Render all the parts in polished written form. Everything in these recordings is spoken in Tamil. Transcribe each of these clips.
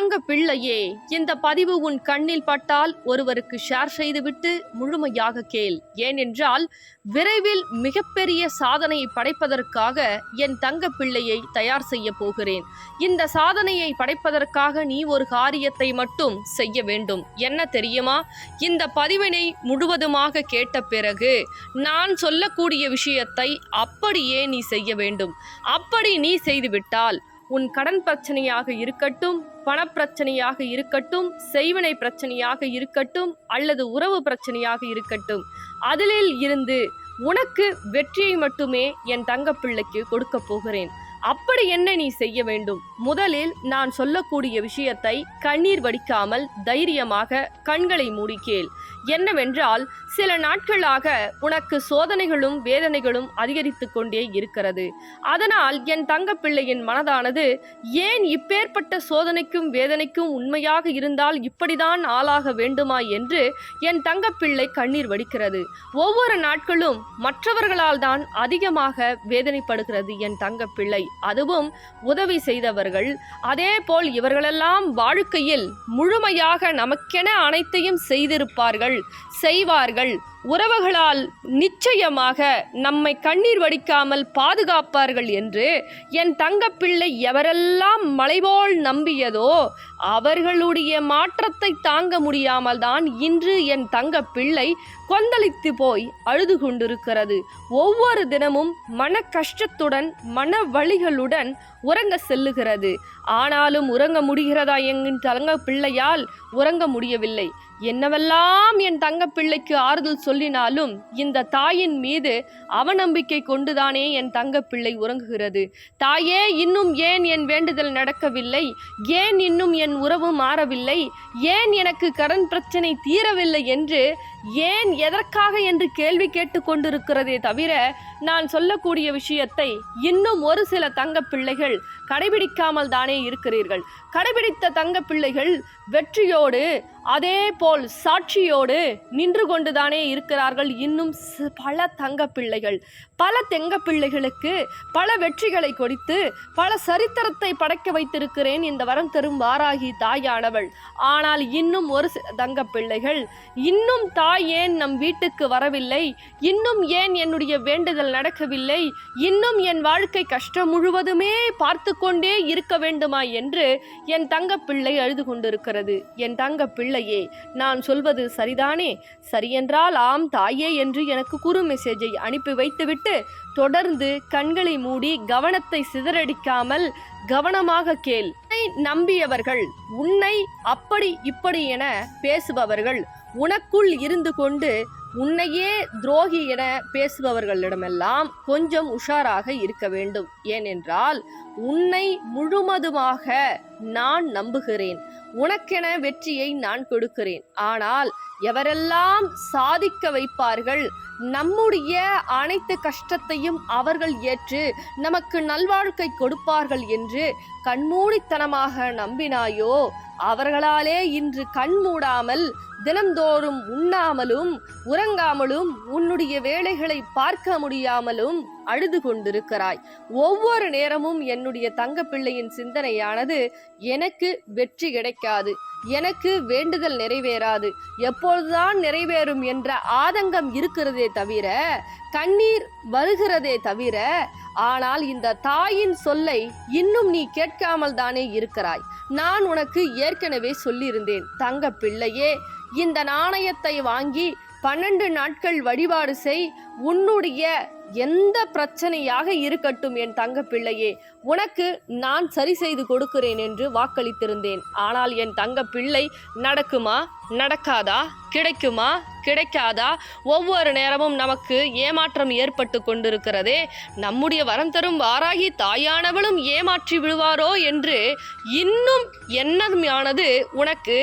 தங்க பிள்ளையே, இந்த பதிவு உன் கண்ணில் பட்டால் ஒருவருக்கு ஷேர் செய்துவிட்டு முழுமையாக கேள். ஏனென்றால் விரைவில் மிகப்பெரிய சாதனையை படைப்பதற்காக என் தங்க பிள்ளையை தயார் செய்ய போகிறேன். இந்த சாதனையை படைப்பதற்காக நீ ஒரு காரியத்தை மட்டும் செய்ய வேண்டும். என்ன தெரியுமா? இந்த பதிவினை முழுவதுமாக கேட்ட பிறகு நான் சொல்லக்கூடிய விஷயத்தை அப்படியே நீ செய்ய வேண்டும். அப்படி நீ செய்துவிட்டால் உன் கடன் பிரச்சனையாக இருக்கட்டும், பணப்பிரச்சனையாக இருக்கட்டும், செய்வினை பிரச்சனையாக இருக்கட்டும், அல்லது உறவு பிரச்சனையாக இருக்கட்டும், அதிலில் இருந்து உனக்கு வெற்றியை மட்டுமே என் தங்கப்பிள்ளைக்கு கொடுக்க போகிறேன். அப்படி என்ன நீ செய்ய வேண்டும்? முதலில் நான் சொல்லக்கூடிய விஷயத்தை கண்ணீர் வடிக்காமல் தைரியமாக கண்களை மூடி கேள். என்னவென்றால், சில நாட்களாக உனக்கு சோதனைகளும் வேதனைகளும் அதிகரித்து கொண்டே இருக்கிறது. அதனால் என் தங்கப்பிள்ளையின் மனதானது ஏன் இப்பேற்பட்ட சோதனைக்கும் வேதனைக்கும் உண்மையாக இருந்தால் இப்படிதான் ஆளாக வேண்டுமா என்று என் தங்கப்பிள்ளை கண்ணீர் வடிக்கிறது. ஒவ்வொரு நாட்களும் மற்றவர்களால் தான் அதிகமாக வேதனைப்படுகிறது என் தங்கப்பிள்ளை. அதுவும் உதவி செய்தவர்கள். அதே போல் இவர்களெல்லாம் வாழ்க்கையில் முழுமையாக நமக்கென அனைத்தையும் செய்வார்கள். உறவுகளால் நிச்சயமாக நம்மை கண்ணீர் வடிக்காமல் பாதுகாப்பார்கள் என்று என் தங்கப்பிள்ளை எவரெல்லாம் மலைபோல் நம்பியதோ அவர்களுடைய மாற்றத்தை தாங்க முடியாமல் தான் இன்று என் தங்கப்பிள்ளை கொந்தளித்து போய் அழுது கொண்டிருக்கிறது. ஒவ்வொரு தினமும் மன கஷ்டத்துடன் மன வலிகளுடன் உறங்க செல்லுகிறது. ஆனாலும் உறங்க முடிகிறதா என் தங்கப்பிள்ளையால் உறங்க முடியவில்லை. என்னவெல்லாம் என் தங்கப்பிள்ளைக்கு ஆறுதல் சொல்லினாலும் இந்த தாயின் மீது அவநம்பிக்கை கொண்டுதானே என் தங்கப்பிள்ளை உறங்குகிறது. தாயே, இன்னும் ஏன் என் வேண்டுதல் நடக்கவில்லை? ஏன் இன்னும் என் உறவு மாறவில்லை? ஏன் எனக்கு கடன் பிரச்சனை தீரவில்லை என்று ஏன் எதற்காக என்று கேள்வி கேட்டு கொண்டிருக்கிறதே தவிர நான் சொல்லக்கூடிய விஷயத்தை இன்னும் ஒரு சில தங்கப்பிள்ளைகள் கடைபிடிக்காமல் தானே இருக்கிறீர்கள். கடைபிடித்த தங்கப்பிள்ளைகள் வெற்றியோடு அதே போல் சாட்சியோடு நின்று கொண்டுதானே இருக்கிறார்கள். இன்னும் பல தங்கப்பிள்ளைகளுக்கு பல வெற்றிகளை கொடுத்து பல சரித்திரத்தை படைக்க வைத்திருக்கிறேன் இந்த வரம் தரும் வாராகி தாயானவள். ஆனால் இன்னும் ஒரு சில தங்கப்பிள்ளைகள் இன்னும் தாய் ஏன் நம் வீட்டுக்கு வரவில்லை? இன்னும் ஏன் என்னுடைய வேண்டுதல் நடக்கவில்லை? இன்னும் என் வாழ்க்கை கஷ்டம் முழுவதுமே பார்த்து கொண்டே இருக்க வேண்டுமா என்று என் தங்கப்பிள்ளை அழுது கொண்டிருக்கிறது. என் தங்கப்பிள்ளையே, நான் சொல்வது சரிதானே? சரியென்றால் ஆம் தாயே என்று எனக்கு குறு மெசேஜை அனுப்பி வைத்துவிட்டு தொடர்ந்து கண்களை மூடி கவனத்தை சிதறடிக்காமல் கவனமாக கேள். நம்பியவர்கள், உன்னை அப்படி இப்படி என பேசுபவர்கள், உனக்குள் இருந்து கொண்டு உன்னையே துரோகி என பேசுபவர்களிடமெல்லாம் கொஞ்சம் உஷாராக இருக்க வேண்டும். ஏனென்றால் உன்னை முழுவதுமாக நான் நம்புகிறேன். உனக்கென வெற்றியை நான் கொடுக்கிறேன். ஆனால் எவரெல்லாம் சாதிக்க வைப்பார்கள், நம்முடைய அனைத்து கஷ்டத்தையும் அவர்கள் ஏற்று நமக்கு நல்வாழ்க்கை கொடுப்பார்கள் என்று கண்மூடித்தனமாக நம்பினாயோ அவர்களாலே இன்று கண் மூடாமல் தினந்தோறும் உண்ணாமலும் உறங்காமலும் உன்னுடைய வேலைகளை பார்க்க முடியாமலும் அழுது கொண்டிருக்கிறாய். ஒவ்வொரு நேரமும் என்னுடைய தங்கப்பிள்ளையின் சிந்தனையானது எனக்கு வெற்றி கிடைக்காது, எனக்கு வேண்டுதல் நிறைவேறாது, எப்பொழுதுதான் நிறைவேறும் என்ற ஆதங்கம் இருக்கிறதே தவிர, கண்ணீர் வருகிறதே தவிர, ஆனால் இந்த தாயின் சொல்லை இன்னும் நீ கேட்காமல் தானே இருக்கிறாய். நான் உனக்கு ஏற்கனவே சொல்லியிருந்தேன், தங்க பிள்ளையே, இந்த நாணயத்தை வாங்கி 12 நாட்கள் வழிபாடு செய். உன்னுடைய எந்த பிரச்சனையாக இருக்கட்டும் என் தங்க பிள்ளையே, உனக்கு நான் சரி செய்து கொடுக்கிறேன் என்று வாக்களித்திருந்தேன். ஆனால் என் தங்க பிள்ளை, நடக்குமா நடக்காதா, கிடைக்குமா கிடைக்காதா, ஒவ்வொரு நேரமும் நமக்கு ஏமாற்றம் ஏற்பட்டு கொண்டிருக்கிறதே. நம்முடைய வரம் தரும் வாராகி தாயானவளும் ஏமாற்றி விடுவாரோ என்று இன்னும் எண்ணமானது உனக்கு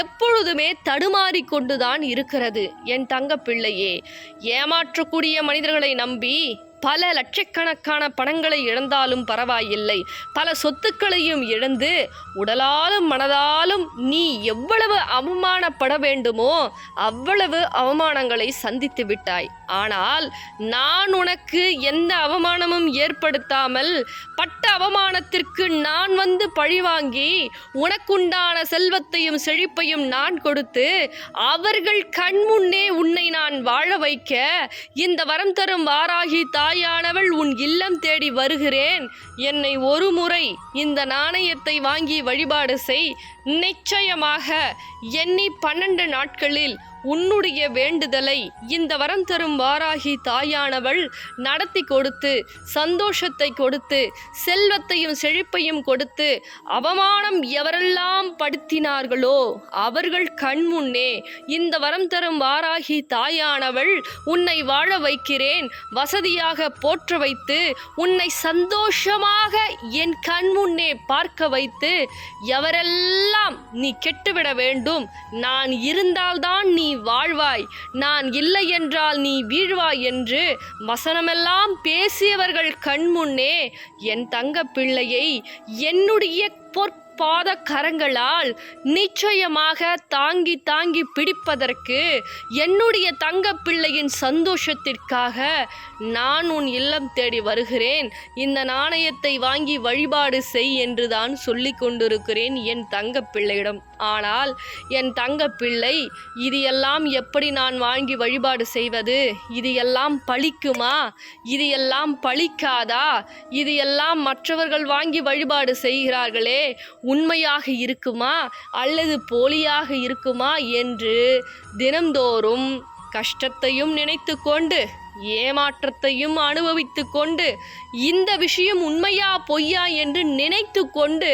எப்பொழுதுமே தடுமாறி கொண்டுதான் இருக்கிறது என் தங்க பிள்ளையே. ஏமாற்றக்கூடிய மனிதர்களை நம்பி பல லட்சக்கணக்கான பணங்களை இழந்தாலும் பரவாயில்லை, பல சொத்துக்களையும் இழந்து உடலாலும் மனதாலும் நீ எவ்வளவு அவமானப்பட வேண்டுமோ அவ்வளவு அவமானங்களை சந்தித்து விட்டாய். ஆனால் நான் உனக்கு எந்த அவமானமும் ஏற்படுத்தாமல் பட்ட அவமானத்திற்கு நான் வந்து பழிவாங்கி உனக்குண்டான செல்வத்தையும் செழிப்பையும் நான் கொடுத்து அவர்கள் கண்முன்னே உன்னை நான் வாழ வைக்க இந்த வரம் தரும் வாராகி தாயானவள் உன் இல்லம் தேடி வருகிறேன். என்னை ஒரு முறை இந்த நாணயத்தை வாங்கி வழிபாடு செய். நிச்சயமாக எண்ணி 12 நாட்களில் உன்னுடைய வேண்டுதலை இந்த வரம் தரும் வாராகி தாயானவள் நடத்தி கொடுத்து சந்தோஷத்தை கொடுத்து செல்வத்தையும் செழிப்பையும் கொடுத்து அவமானம் எவரெல்லாம் படுத்தினார்களோ அவர்கள் கண்முன்னே இந்த வரம் தரும் வாராகி தாயானவள் உன்னை வாழ வைக்கிறேன். வசதியாக போற்ற வைத்து உன்னை சந்தோஷமாக என் கண்முன்னே பார்க்க வைத்து எவரெல்லாம் நீ கெட்டுவிட வேண்டும், நான் இருந்தால்தான் நீ வாழ்வாய், நான் இல்லை என்றால் நீ வீழ்வாய் என்று வசனமெல்லாம் பேசியவர்கள் கண்முன்னே என் தங்க பிள்ளையை என்னுடைய பொற்பாத கரங்களால் நிச்சயமாக தாங்கி தாங்கி பிடிப்பதற்கு என்னுடைய தங்க பிள்ளையின் சந்தோஷத்திற்காக நான் உன் இல்லம் தேடி வருகிறேன். இந்த நாணயத்தை வாங்கி வழிபாடு செய் என்று தான் சொல்லி கொண்டிருக்கிறேன் என் தங்க பிள்ளையிடம். ஆனால் என் தங்க பிள்ளை, இது எல்லாம் எப்படி நான் வாங்கி வழிபாடு செய்வது? இது எல்லாம் பலிக்குமா? இது எல்லாம் பலிக்காதா? இது எல்லாம் மற்றவர்கள் வாங்கி வழிபாடு செய்கிறார்களே, உண்மையாக இருக்குமா அல்லது போலியாக இருக்குமா என்று தினம்தோறும் கஷ்டத்தையும் நினைத்து கொண்டு ஏமாற்றத்தையும் அனுபவித்து கொண்டு இந்த விஷயம் உண்மையா பொய்யா என்று நினைத்து கொண்டு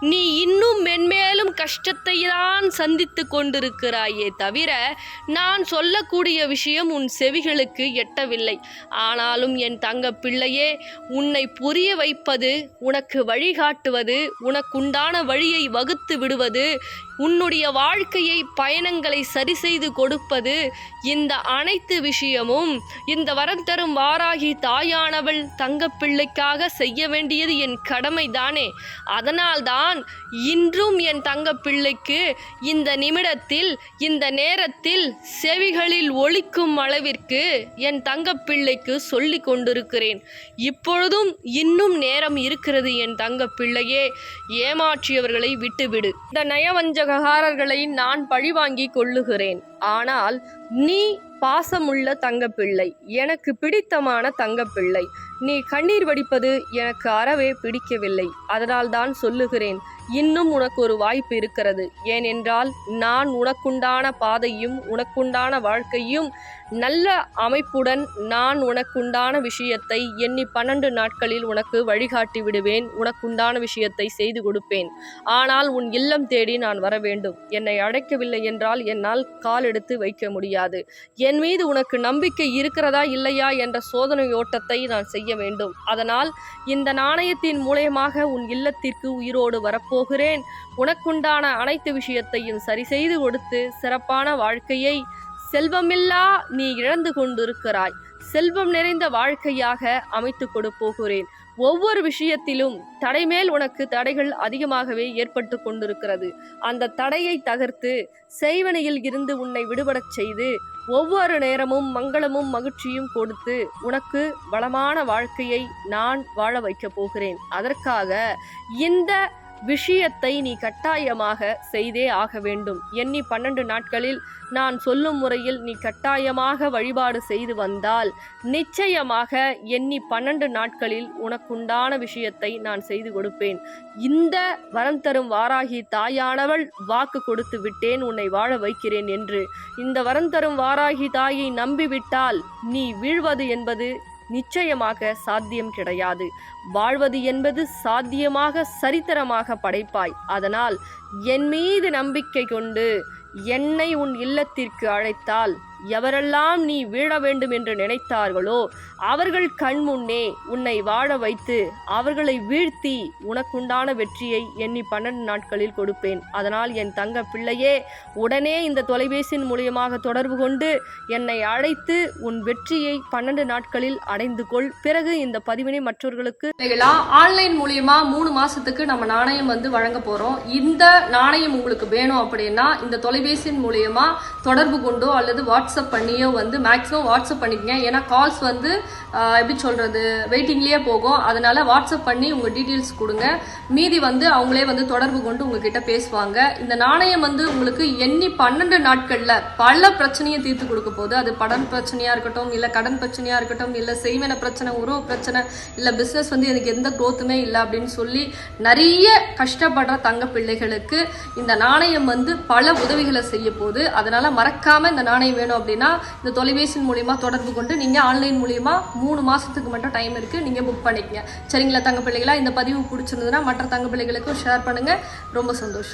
நீ இன்னும் மென்மேலும் கஷ்டத்தை தான் சந்தித்து கொண்டிருக்கிறாயே தவிர நான் சொல்லக்கூடிய விஷயம் உன் செவிகளுக்கு எட்டவில்லை. ஆனாலும் என் தங்க பிள்ளையே, உன்னை புரிய வைப்பது, உனக்கு வழிகாட்டுவது, உனக்குண்டான வழியை வகுத்து விடுவது, உன்னுடைய வாழ்க்கையை பயணங்களை சரி செய்து கொடுப்பது, இந்த அனைத்து விஷயமும் இந்த வரம் தரும் வாராகி தாயானவள் தங்க பிள்ளைக்காக செய்ய வேண்டியது என் கடமைதானே. அதனால்தான் இன்றும் என் தங்க பிள்ளைக்கு இந்த நிமிடத்தில் இந்த நேரத்தில் செவிகளில் ஒலிக்கும் அளவிற்கு என் தங்க பிள்ளைக்கு சொல்லி கொண்டிருக்கிறேன். இப்பொழுதும் இன்னும் நேரம் இருக்கிறது என் தங்க பிள்ளையே. ஏமாற்றியவர்களை விட்டுவிடு. இந்த நயவஞ்சககாரர்களை நான் பழிவாங்கி கொள்ளுகிறேன். ஆனால் நீ பாசமுள்ள தங்கப்பிள்ளை, எனக்கு பிடித்தமான தங்கப்பிள்ளை. நீ கண்ணீர் வடிப்பது எனக்கு அறவே பிடிக்கவில்லை. அதனால்தான் சொல்லுகிறேன், இன்னும் உனக்கு ஒரு வாய்ப்பு இருக்கிறது. ஏனென்றால் நான் உனக்குண்டான பாதையும் உனக்குண்டான வாழ்க்கையும் நல்ல அமைப்புடன் நான் உனக்குண்டான விஷயத்தை எண்ணி 12 நாட்களில் உனக்கு வழிகாட்டி விடுவேன். உனக்குண்டான விஷயத்தை செய்து கொடுப்பேன். ஆனால் உன் இல்லம் தேடி நான் வர வேண்டும். என்னை அழைக்கவில்லை என்றால் என்னால் கால் எடுத்து வைக்க முடியாது. என் மீது உனக்கு நம்பிக்கை இருக்கிறதா இல்லையா என்ற சோதனை ஓட்டத்தை நான் செய்ய வேண்டும். அதனால் இந்த நாணயத்தின் மூலயமாக உன் இல்லத்திற்கு உயிரோடு வரப்போகிறேன். உனக்குண்டான அனைத்து விஷயத்தையும் சரி செய்து கொடுத்து சிறப்பான வாழ்க்கையை செல்வமில்லா நீ இழந்து கொண்டிருக்கிறாய். செல்வம் நிறைந்த வாழ்க்கையாக அமைத்து கொடுப்போகிறேன். ஒவ்வொரு விஷயத்திலும் தடைமேல் உனக்கு தடைகள் அதிகமாகவே ஏற்பட்டு கொண்டிருக்கிறது. அந்த தடையை தகர்த்து செய்வனையில் இருந்து உன்னை விடுபடச் செய்து ஒவ்வொரு நேரமும் மங்களமும் மகிழ்ச்சியும் கொடுத்து உனக்கு வளமான வாழ்க்கையை நான் வாழ வைக்கப் போகிறேன். அதற்காக இந்த விஷயத்தை நீ கட்டாயமாக செய்தே ஆக வேண்டும். எண்ணி 12 நாட்களில் நான் சொல்லும் முறையில் நீ கட்டாயமாக வழிபாடு செய்து வந்தால் நிச்சயமாக எண்ணி 12 நாட்களில் உனக்குண்டான விஷயத்தை நான் செய்து கொடுப்பேன். இந்த வரம் தரும் வாராகி தாயானவள் வாக்கு கொடுத்து விட்டேன், உன்னை வாழ வைக்கிறேன் என்று. இந்த வரம் தரும் வாராகி தாயை நம்பிவிட்டால் நீ வீழ்வது என்பது நிச்சயமாக சாத்தியம் கிடையாது. வாழ்வது என்பது சாத்தியமாக சரித்திரமாக படைப்பாய். அதனால் என் மீது நம்பிக்கை கொண்டு என்னை உன் இல்லத்திற்கு அழைத்தால் எவரெல்லாம் நீ வீழ வேண்டும் என்று நினைத்தார்களோ அவர்கள் கண் முன்னே உன்னை வாழ வைத்து அவர்களை வீழ்த்தி உனக்குண்டான வெற்றியை எண்ணி 12 நாட்களில் கொடுப்பேன். அதனால் என் தங்க பிள்ளையே, உடனே இந்த தொலைபேசியின் மூலியமாக தொடர்பு கொண்டு என்னை அழைத்து உன் வெற்றியை 12 நாட்களில் அடைந்து கொள். பிறகு இந்த பதிவினை மற்றவர்களுக்கு ஆன்லைன் மூலியமா 3 மாசத்துக்கு நம்ம நாணயம் வழங்க போறோம். இந்த நாணயம் உங்களுக்கு வேணும் அப்படின்னா இந்த தொலைபேசியின் மூலியமா தொடர்பு கொண்டோ அல்லது வாட்ஸ்அப் பண்ணியோ மேக்ஸிமம் வாட்ஸ்அப் பண்ணிக்கங்க. ஏன்னா கால்ஸ் எப்படி சொல்றது வெயிட்டிங்லயே போகும். அதனால வாட்ஸ்அப் பண்ணி உங்க டீட்டெயில்ஸ் கொடுங்க. மீதி அவங்களே தொடர்பு கொண்டு உங்ககிட்ட பேசுவாங்க. இந்த நாணயம் உங்களுக்கு எண்ணி 12 நாட்கள்ல பல பிரச்சனையை தீர்த்து கொடுக்க போகுது. அது படன் பிரச்சனையா இருக்கட்டும், இல்ல கடன் பிரச்சனையா இருக்கட்டும், இல்ல செய்வன பிரச்சனை, உறவு பிரச்சனை, இல்ல பிசினஸ் எனக்கு எந்த குரோத்துமே இல்லை அப்படின்னு சொல்லி நிறைய கஷ்டப்படுற தங்க பிள்ளைகளுக்கு இந்த நாணயம் பல உதவிகளை செய்ய போகுது. அதனால மறக்காம இந்த நாணயம் வேணும் அப்படின்னா இந்த தொலைபேசியின் மூலியமா தொடர்பு கொண்டு நீங்க ஆன்லைன் மூலியமா 3 மாசத்துக்கு மட்டும் டைம் இருக்கு, நீங்க புக் பண்ணிக்கங்க. சரிங்களா தங்க பிள்ளைகளா? இந்த பதிவு பிடிச்சிருந்ததுன்னா மற்ற தங்க பிள்ளைகளுக்கும் ஷேர் பண்ணுங்க. ரொம்ப சந்தோஷம்.